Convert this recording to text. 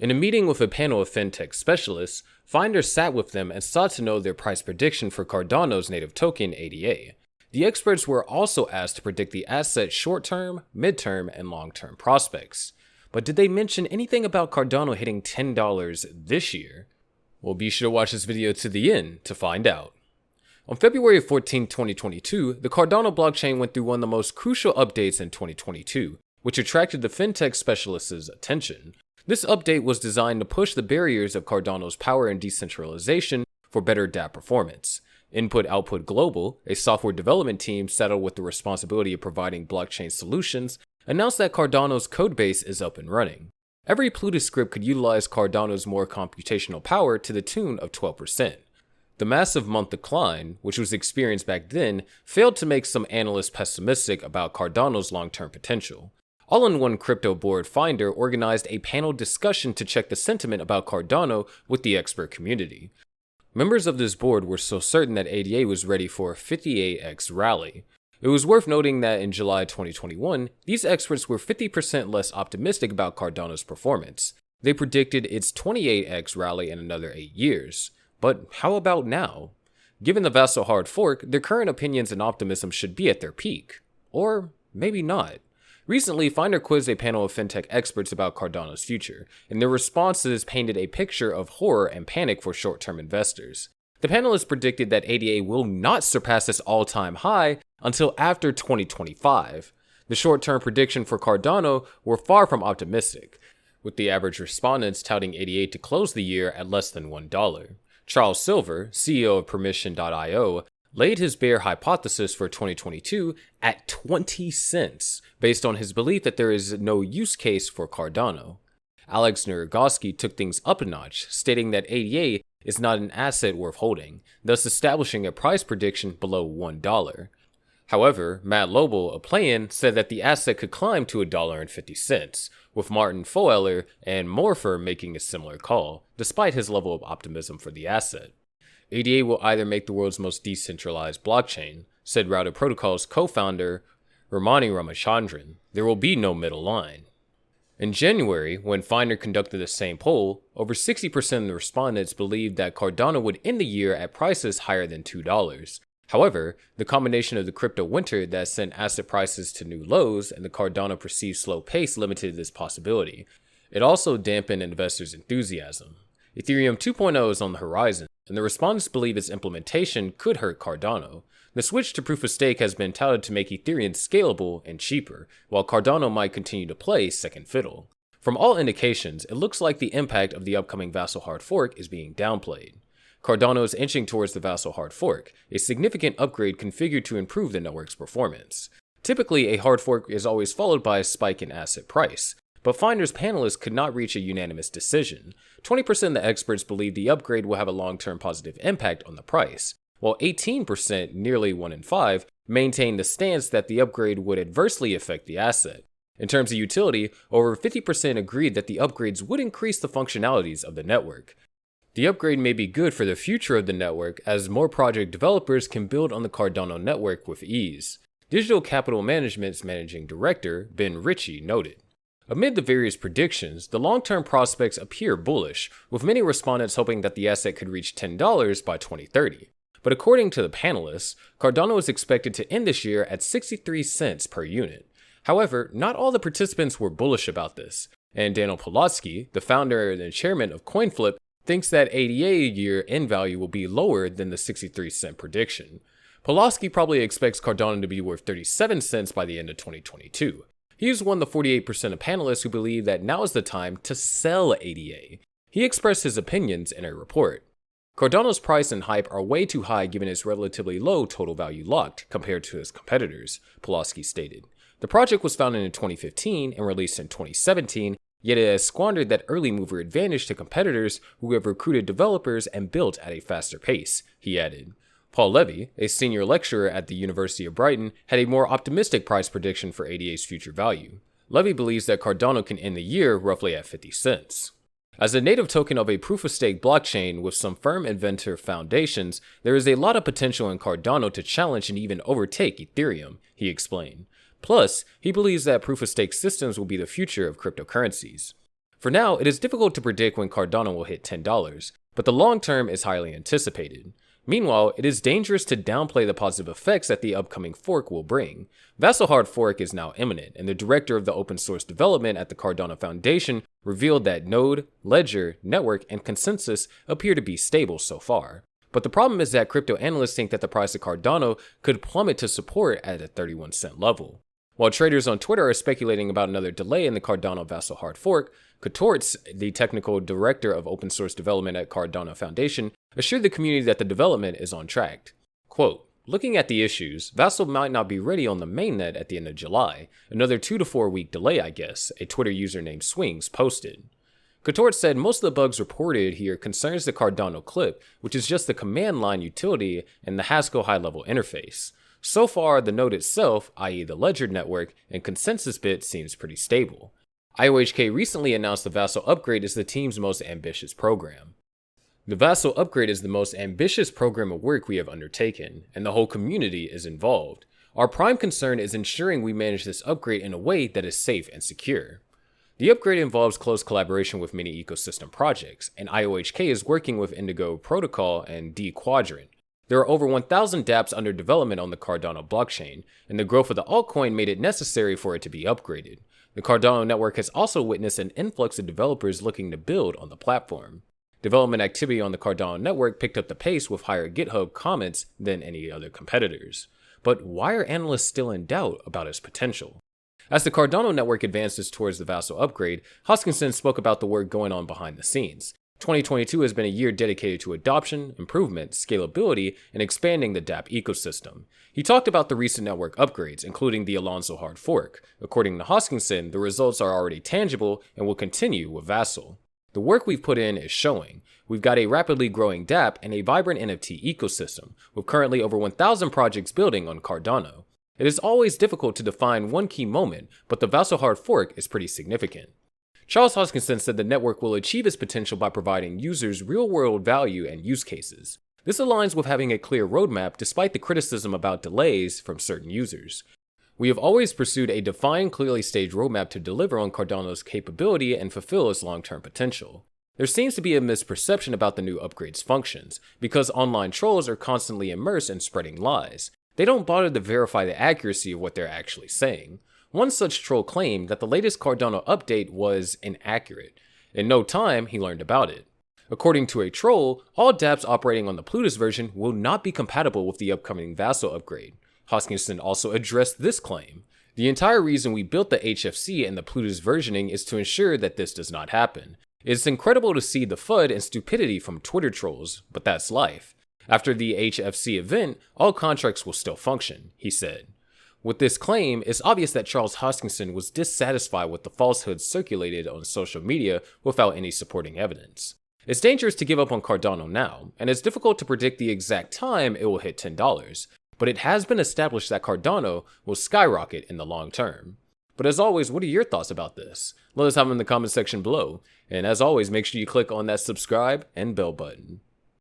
In a meeting with a panel of fintech specialists, Finder sat with them and sought to know their price prediction for Cardano's native token ADA. The experts were also asked to predict the asset's short-term, mid-term, and long-term prospects. But did they mention anything about Cardano hitting $10 this year? Well, be sure to watch this video to the end to find out. On February 14, 2022, the Cardano blockchain went through one of the most crucial updates in 2022, which attracted the fintech specialists' attention. This update was designed to push the barriers of Cardano's power and decentralization for better dApp performance. Input-Output Global, a software development team saddled with the responsibility of providing blockchain solutions, announced that Cardano's codebase is up and running. Every Plutus script could utilize Cardano's more computational power to the tune of 12%. The massive month decline, which was experienced back then, failed to make some analysts pessimistic about Cardano's long-term potential. All-in-One Crypto Board Finder organized a panel discussion to check the sentiment about Cardano with the expert community. Members of this board were so certain that ADA was ready for a 58x rally. It was worth noting that in July 2021, these experts were 50% less optimistic about Cardano's performance. They predicted its 28x rally in another 8 years. But how about now? Given the Vassal hard fork, their current opinions and optimism should be at their peak. Or maybe not. Recently, Finder quizzed a panel of fintech experts about Cardano's future, and their responses painted a picture of horror and panic for short-term investors. The panelists predicted that ADA will not surpass its all-time high until after 2025. The short-term prediction for Cardano were far from optimistic, with the average respondents touting ADA to close the year at less than $1. Charles Silver, CEO of Permission.io, laid his bear hypothesis for 2022 at 20 cents, based on his belief that there is no use case for Cardano. Alex Narogoski took things up a notch, stating that ADA is not an asset worth holding, thus establishing a price prediction below $1. However, Matt Lobel, a play-in, said that the asset could climb to $1.50, with Martin Foeller and Morpher making a similar call, despite his level of optimism for the asset. ADA will either make the world's most decentralized blockchain, said Routed Protocol's co-founder Ramani Ramachandran. There will be no middle line. In January, when Finder conducted the same poll, over 60% of the respondents believed that Cardano would end the year at prices higher than $2. However, the combination of the crypto winter that sent asset prices to new lows and the Cardano perceived slow pace limited this possibility. It also dampened investors' enthusiasm. Ethereum 2.0 is on the horizon, and the respondents believe its implementation could hurt Cardano. The switch to proof-of-stake has been touted to make Ethereum scalable and cheaper, while Cardano might continue to play second fiddle. From all indications, it looks like the impact of the upcoming Vassal hard fork is being downplayed. Cardano is inching towards the Vassal hard fork, a significant upgrade configured to improve the network's performance. Typically, a hard fork is always followed by a spike in asset price, but Finder's panelists could not reach a unanimous decision. 20% of the experts believe the upgrade will have a long-term positive impact on the price, while 18%, nearly 1 in 5, maintain the stance that the upgrade would adversely affect the asset. In terms of utility, over 50% agreed that the upgrades would increase the functionalities of the network. The upgrade may be good for the future of the network as more project developers can build on the Cardano network with ease. Digital Capital Management's managing director, Ben Ritchie, noted. Amid the various predictions, the long-term prospects appear bullish, with many respondents hoping that the asset could reach $10 by 2030. But according to the panelists, Cardano is expected to end this year at 63 cents per unit. However, not all the participants were bullish about this, and Daniel Polotsky, the founder and chairman of CoinFlip, thinks that ADA year-end value will be lower than the 63-cent prediction. Polotsky probably expects Cardano to be worth 37 cents by the end of 2022. He is one of the 48% of panelists who believe that now is the time to sell ADA. He expressed his opinions in a report. Cardano's price and hype are way too high given its relatively low total value locked compared to its competitors, Polotsky stated. The project was founded in 2015 and released in 2017, yet it has squandered that early mover advantage to competitors who have recruited developers and built at a faster pace, he added. Paul Levy, a senior lecturer at the University of Brighton, had a more optimistic price prediction for ADA's future value. Levy believes that Cardano can end the year roughly at 50 cents. As a native token of a proof-of-stake blockchain with some firm inventor foundations, there is a lot of potential in Cardano to challenge and even overtake Ethereum, he explained. Plus, he believes that proof-of-stake systems will be the future of cryptocurrencies. For now, it is difficult to predict when Cardano will hit $10, but the long term is highly anticipated. Meanwhile, it is dangerous to downplay the positive effects that the upcoming fork will bring. Vassal hard fork is now imminent, and the director of the open source development at the Cardano Foundation revealed that Node, Ledger, Network, and Consensus appear to be stable so far. But the problem is that crypto analysts think that the price of Cardano could plummet to support at a 31-cent level. While traders on Twitter are speculating about another delay in the Cardano Vassal hard fork, Katorz, the technical director of open source development at Cardano Foundation, assured the community that the development is on track. Quote, "Looking at the issues, Vassal might not be ready on the mainnet at the end of July. Another 2 to 4 week delay, I guess," a Twitter user named Swings posted. Katorz said most of the bugs reported here concerns the Cardano clip, which is just the command line utility and the Haskell high-level interface. So far, the node itself, i.e. the Ledger network, and consensus bit seems pretty stable. IOHK recently announced the Vassal upgrade is the team's most ambitious program. The Vassal upgrade is the most ambitious program of work we have undertaken, and the whole community is involved. Our prime concern is ensuring we manage this upgrade in a way that is safe and secure. The upgrade involves close collaboration with many ecosystem projects, and IOHK is working with Indigo Protocol and D Quadrant. There are over 1,000 dApps under development on the Cardano blockchain, and the growth of the altcoin made it necessary for it to be upgraded. The Cardano network has also witnessed an influx of developers looking to build on the platform. Development activity on the Cardano network picked up the pace with higher GitHub comments than any other competitors. But why are analysts still in doubt about its potential? As the Cardano network advances towards the Vassal upgrade, Hoskinson spoke about the work going on behind the scenes. 2022 has been a year dedicated to adoption, improvement, scalability, and expanding the dApp ecosystem. He talked about the recent network upgrades, including the Alonso hard fork. According to Hoskinson, the results are already tangible and will continue with Vassal. The work we've put in is showing. We've got a rapidly growing dApp and a vibrant NFT ecosystem, with currently over 1,000 projects building on Cardano. It is always difficult to define one key moment, but the Vassal hard fork is pretty significant. Charles Hoskinson said the network will achieve its potential by providing users real-world value and use cases. This aligns with having a clear roadmap despite the criticism about delays from certain users. We have always pursued a defined, clearly staged roadmap to deliver on Cardano's capability and fulfill its long-term potential. There seems to be a misperception about the new upgrade's functions, because online trolls are constantly immersed in spreading lies. They don't bother to verify the accuracy of what they're actually saying. One such troll claimed that the latest Cardano update was inaccurate. In no time, he learned about it. According to a troll, all dApps operating on the Plutus version will not be compatible with the upcoming Vassal upgrade. Hoskinson also addressed this claim. The entire reason we built the HFC and the Plutus versioning is to ensure that this does not happen. It's incredible to see the FUD and stupidity from Twitter trolls, but that's life. After the HFC event, all contracts will still function, he said. With this claim, it's obvious that Charles Hoskinson was dissatisfied with the falsehoods circulated on social media without any supporting evidence. It's dangerous to give up on Cardano now, and it's difficult to predict the exact time it will hit $10, but it has been established that Cardano will skyrocket in the long term. But as always, what are your thoughts about this? Let us have them in the comment section below, and as always, make sure you click on that subscribe and bell button.